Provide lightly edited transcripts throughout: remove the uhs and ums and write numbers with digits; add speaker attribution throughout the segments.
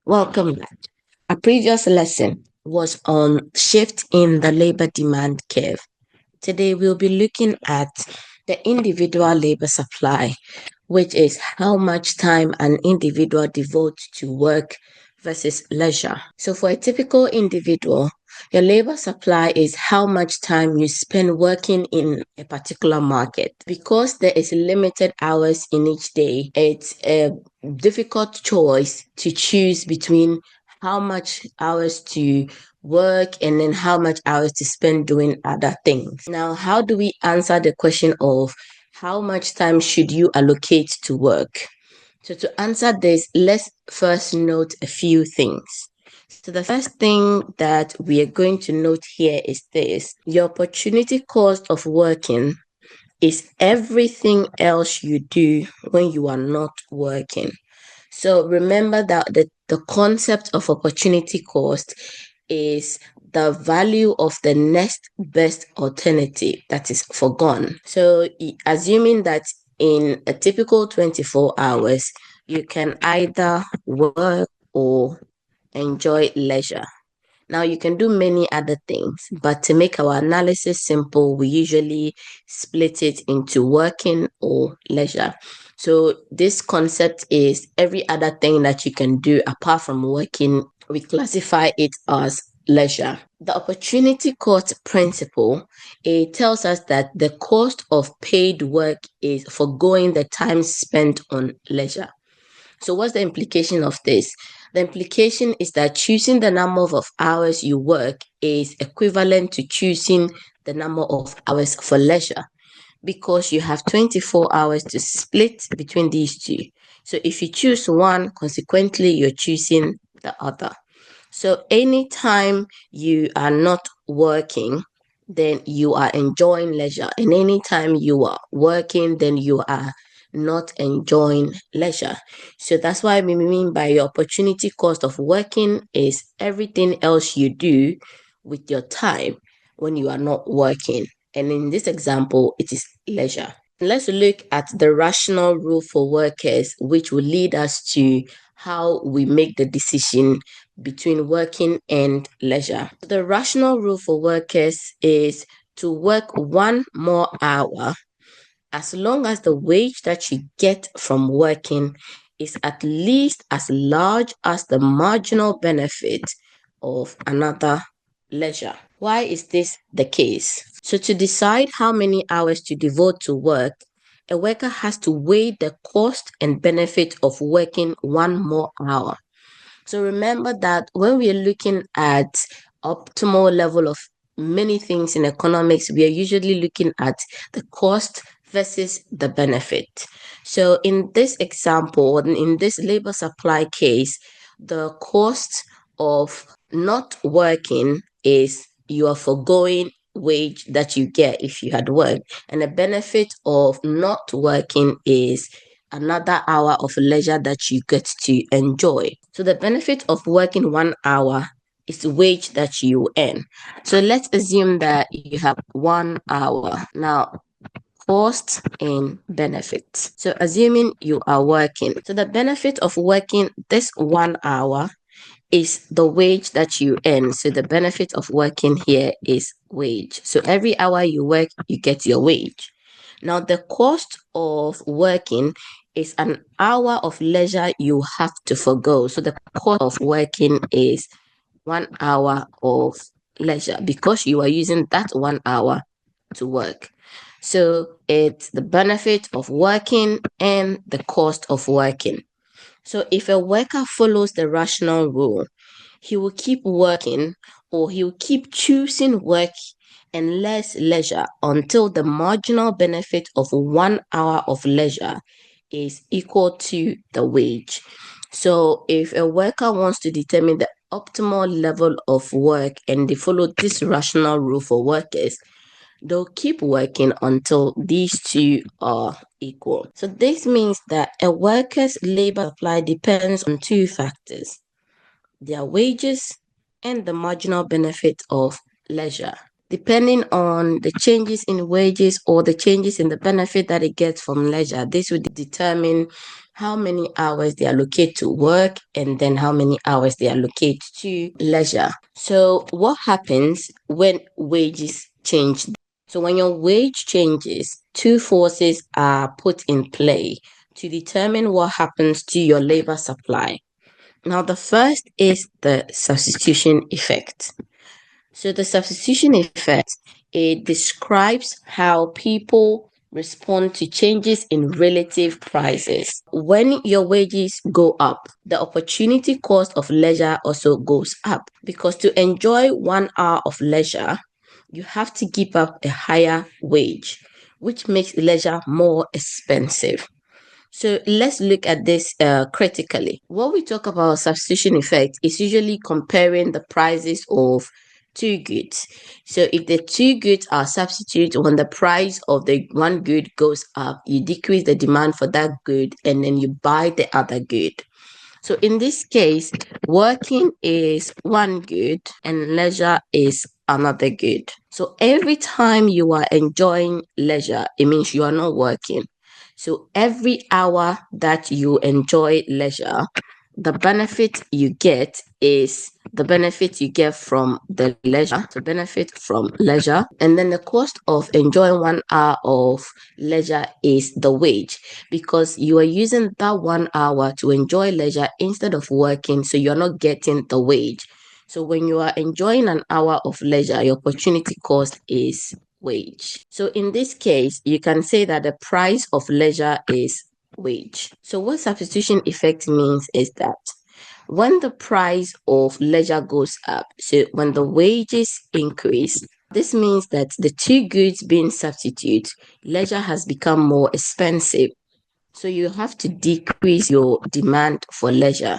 Speaker 1: Welcome back. Our previous lesson was on shift in the labor demand curve. Today we'll be looking at the individual labor supply, which is how much time an individual devotes to work versus leisure. So for a typical individual, your labor supply is how much time you spend working in a particular market. Because there is limited hours in each day, it's a difficult choice to choose between how much hours to work and then how much hours to spend doing other things. Now, how do we answer the question of how much time should you allocate to work? So to answer this, let's first note a few things. So the first thing that we are going to note here is this: your opportunity cost of working is everything else you do when you are not working. So remember that the concept of opportunity cost is the value of the next best alternative that is foregone. So assuming that in a typical 24 hours, you can either work or enjoy leisure. Now, you can do many other things, but to make our analysis simple, we usually split it into working or leisure. So this concept is every other thing that you can do apart from working, we classify it as leisure. The opportunity cost principle, it tells us that the cost of paid work is foregoing the time spent on leisure. So what's the implication of this? The implication is that choosing the number of hours you work is equivalent to choosing the number of hours for leisure, because you have 24 hours to split between these two. So if you choose one, consequently, you're choosing the other. So anytime you are not working, then you are enjoying leisure. And anytime you are working, then you are not enjoying leisure. So that's why we mean by your opportunity cost of working is everything else you do with your time when you are not working. And in this example, it is leisure. Let's look at the rational rule for workers, which will lead us to how we make the decision between working and leisure. The rational rule for workers is to work one more hour as long as the wage that you get from working is at least as large as the marginal benefit of another leisure. Why is this the case? So to decide how many hours to devote to work, a worker has to weigh the cost and benefit of working one more hour. So remember that when we are looking at optimal level of many things in economics, we are usually looking at the cost versus the benefit. So in this example, in this labor supply case, the cost of not working is you are foregoing wage that you get if you had worked, and the benefit of not working is another hour of leisure that you get to enjoy. So the benefit of working 1 hour is the wage that you earn. So let's assume that you have 1 hour. Now, cost and benefits. So assuming you are working. So the benefit of working this 1 hour is the wage that you earn. So the benefit of working here is wage. So every hour you work, you get your wage. Now, the cost of working is an hour of leisure you have to forgo. So the cost of working is 1 hour of leisure because you are using that 1 hour to work. So it's the benefit of working and the cost of working. So if a worker follows the rational rule, he will keep working or he'll keep choosing work and less leisure until the marginal benefit of 1 hour of leisure is equal to the wage. So if a worker wants to determine the optimal level of work and they follow this rational rule for workers, they'll keep working until these two are equal. So this means that a worker's labor supply depends on two factors: their wages and the marginal benefit of leisure. Depending on the changes in wages or the changes in the benefit that it gets from leisure, this would determine how many hours they allocate to work, and then how many hours they allocate to leisure. So what happens when wages change? So when your wage changes, two forces are put in play to determine what happens to your labor supply. Now, the first is the substitution effect. So the substitution effect, it describes how people respond to changes in relative prices. When your wages go up, the opportunity cost of leisure also goes up, because to enjoy 1 hour of leisure, you have to give up a higher wage, which makes leisure more expensive. So let's look at this critically. When we talk about substitution effect, it's usually comparing the prices of two goods. So if the two goods are substitutes, when the price of the one good goes up, you decrease the demand for that good and then you buy the other good. So in this case, working is one good and leisure is another good. So every time you are enjoying leisure, it means you are not working. So every hour that you enjoy leisure, the benefit you get is the benefit you get from the leisure, the benefit from leisure. And then the cost of enjoying 1 hour of leisure is the wage, because you are using that 1 hour to enjoy leisure instead of working. So you're not getting the wage. So when you are enjoying an hour of leisure, your opportunity cost is wage. So in this case, you can say that the price of leisure is wage. So what substitution effect means is that when the price of leisure goes up, so when the wages increase, this means that the two goods being substituted, leisure has become more expensive. So you have to decrease your demand for leisure.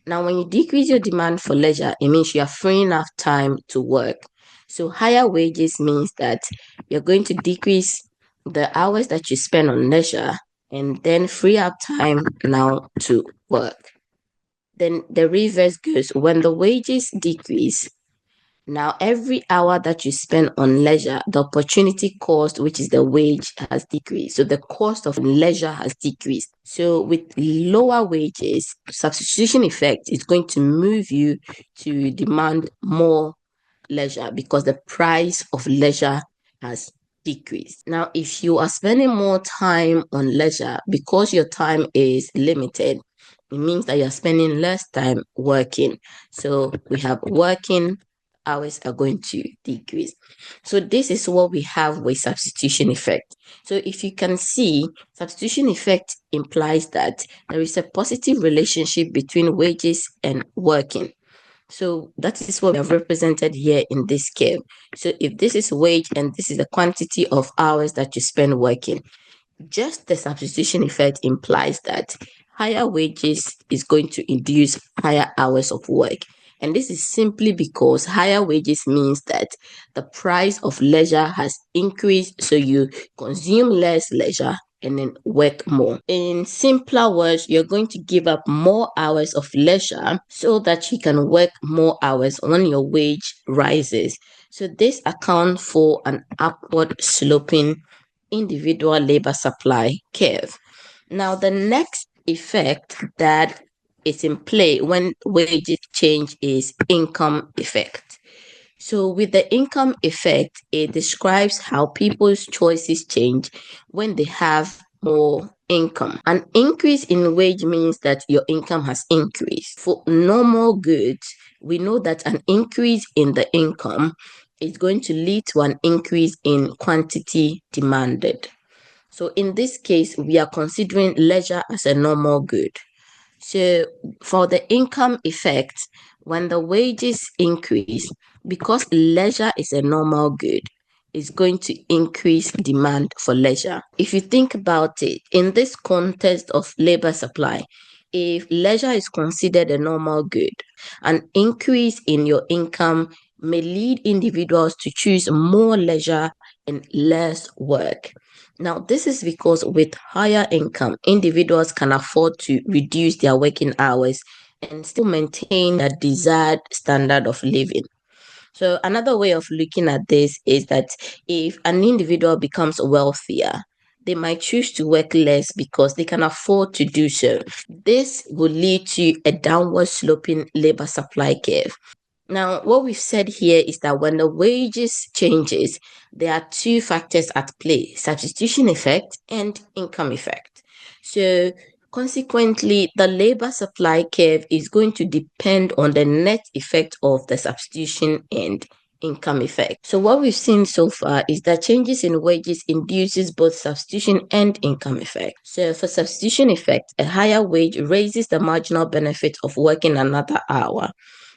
Speaker 1: Now, when you decrease your demand for leisure, it means you are freeing up time to work. So higher wages means that you're going to decrease the hours that you spend on leisure and then free up time now to work. Then the reverse goes, when the wages decrease, now every hour that you spend on leisure, the opportunity cost, which is the wage, has decreased. So the cost of leisure has decreased. So with lower wages, substitution effect is going to move you to demand more leisure because the price of leisure has decreased. Now, if you are spending more time on leisure because your time is limited, it means that you're spending less time working. So we have working hours are going to decrease. So this is what we have with substitution effect. So if you can see, substitution effect implies that there is a positive relationship between wages and working. So that is what we have represented here in this scale. So if this is wage and this is the quantity of hours that you spend working, just the substitution effect implies that higher wages is going to induce higher hours of work. And this is simply because higher wages means that the price of leisure has increased, so you consume less leisure and then work more. In simpler words, you're going to give up more hours of leisure so that you can work more hours when your wage rises. So this accounts for an upward sloping individual labor supply curve. Now, the next effect that is in play when wages change is income effect. So with the income effect, it describes how people's choices change when they have more income. An increase in wage means that your income has increased. For normal goods, we know that an increase in the income is going to lead to an increase in quantity demanded. So in this case, we are considering leisure as a normal good. So for the income effect, when the wages increase, because leisure is a normal good, it's going to increase demand for leisure. If you think about it, in this context of labor supply, if leisure is considered a normal good, an increase in your income may lead individuals to choose more leisure and less work. Now, this is because with higher income, individuals can afford to reduce their working hours and still maintain a desired standard of living. So another way of looking at this is that if an individual becomes wealthier, they might choose to work less because they can afford to do so. This will lead to a downward sloping labor supply curve. Now, what we've said here is that when the wages changes, there are two factors at play: substitution effect and income effect. So consequently, the labor supply curve is going to depend on the net effect of the substitution and income effect. So what we've seen so far is that changes in wages induces both substitution and income effect. So for substitution effect, a higher wage raises the marginal benefit of working another hour.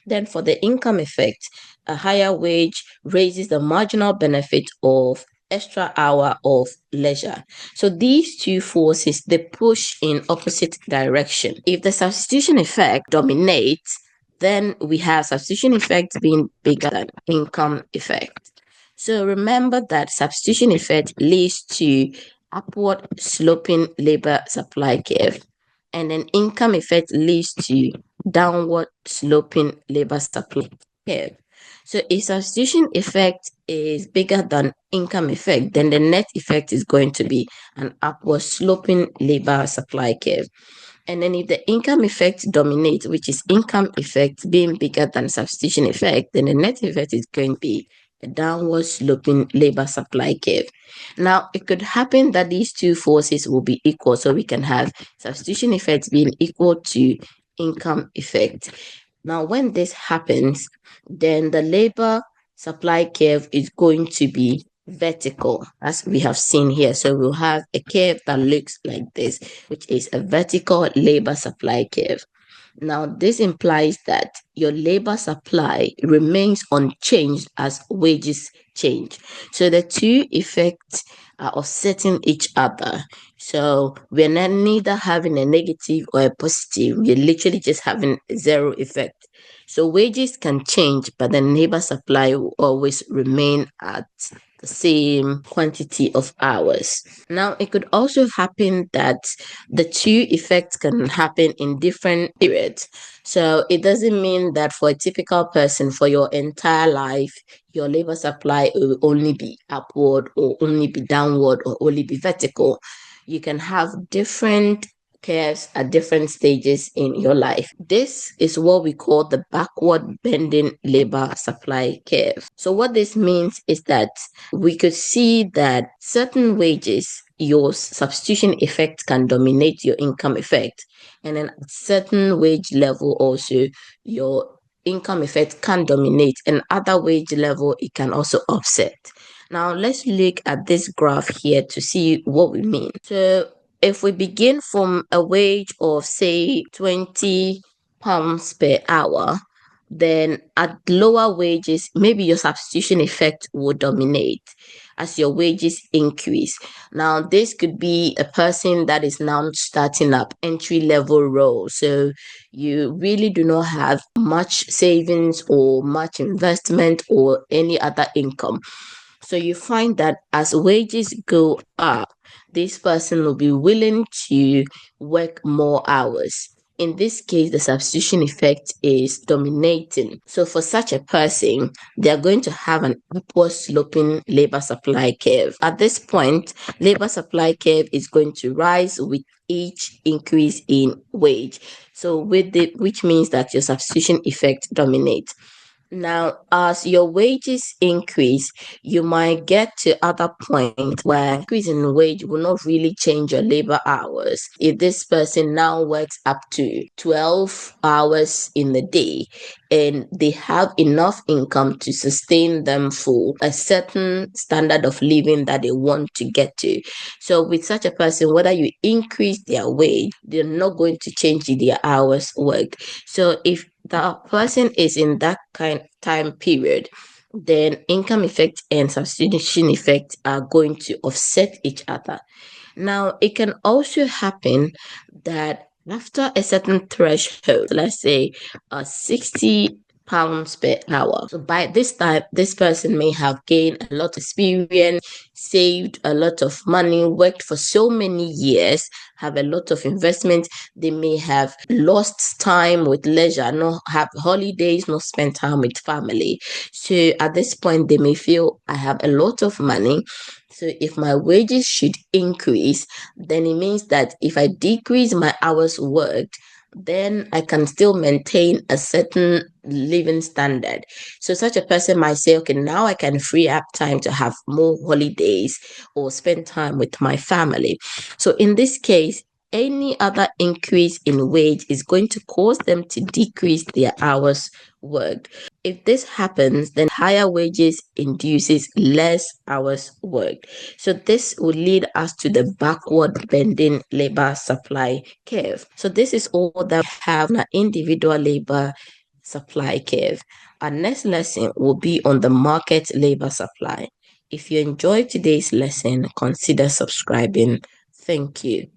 Speaker 1: Then for the income effect, a higher wage raises the marginal benefit of extra hour of leisure. So these two forces, they push in opposite direction. If the substitution effect dominates, then we have substitution effect being bigger than income effect. So remember that substitution effect leads to upward sloping labor supply curve, and then income effect leads to downward sloping labor supply curve. So if substitution effect is bigger than income effect, then the net effect is going to be an upward sloping labor supply curve. And then if the income effect dominates, which is income effect being bigger than substitution effect, then the net effect is going to be a downward sloping labor supply curve. Now, it could happen that these two forces will be equal. So we can have substitution effect being equal to income effect. Now, when this happens, then the labor supply curve is going to be vertical, as we have seen here. So we'll have a curve that looks like this, which is a vertical labor supply curve. Now, this implies that your labor supply remains unchanged as wages change. So the two effects are offsetting each other. So we're not neither having a negative or a positive. We're literally just having zero effect. So wages can change, but the labor supply will always remain at the same quantity of hours. Now, it could also happen that the two effects can happen in different periods. So it doesn't mean that for a typical person, for your entire life, your labor supply will only be upward or only be downward or only be vertical. You can have different curves at different stages in your life. This is what we call the backward bending labor supply curve. So what this means is that we could see that certain wages, your substitution effect can dominate your income effect, and then at certain wage level also your income effect can dominate, and other wage level it can also offset. Now let's look at this graph here to see what we mean. So if we begin from a wage of say 20 pounds per hour, then at lower wages, maybe your substitution effect will dominate as your wages increase. Now, this could be a person that is now starting up entry level role. So you really do not have much savings or much investment or any other income. So you find that as wages go up, this person will be willing to work more hours. In this case, the substitution effect is dominating. So for such a person, they are going to have an upward sloping labor supply curve. At this point, labor supply curve is going to rise with each increase in wage. So which means that your substitution effect dominates. Now, as your wages increase, you might get to other point where increase in wage will not really change your labor hours. If this person now works up to 12 hours in the day and they have enough income to sustain them for a certain standard of living that they want to get to. So with such a person, whether you increase their wage, they're not going to change their hours worked. So if the person is in that kind of time period, then income effect and substitution effect are going to offset each other. Now, it can also happen that after a certain threshold, let's say 60 pounds per hour. So by this time, this person may have gained a lot of experience, saved a lot of money, worked for so many years, have a lot of investment. They may have lost time with leisure, not have holidays, not spend time with family. So at this point, they may feel I have a lot of money. So if my wages should increase, then it means that if I decrease my hours worked, then I can still maintain a certain living standard. So such a person might say, okay, now I can free up time to have more holidays or spend time with my family. So in this case, any other increase in wage is going to cause them to decrease their hours worked. If this happens, then higher wages induces less hours worked. So this will lead us to the backward bending labor supply curve. So this is all that we have on our individual labor supply curve. Our next lesson will be on the market labor supply. If you enjoyed today's lesson, consider subscribing. Thank you.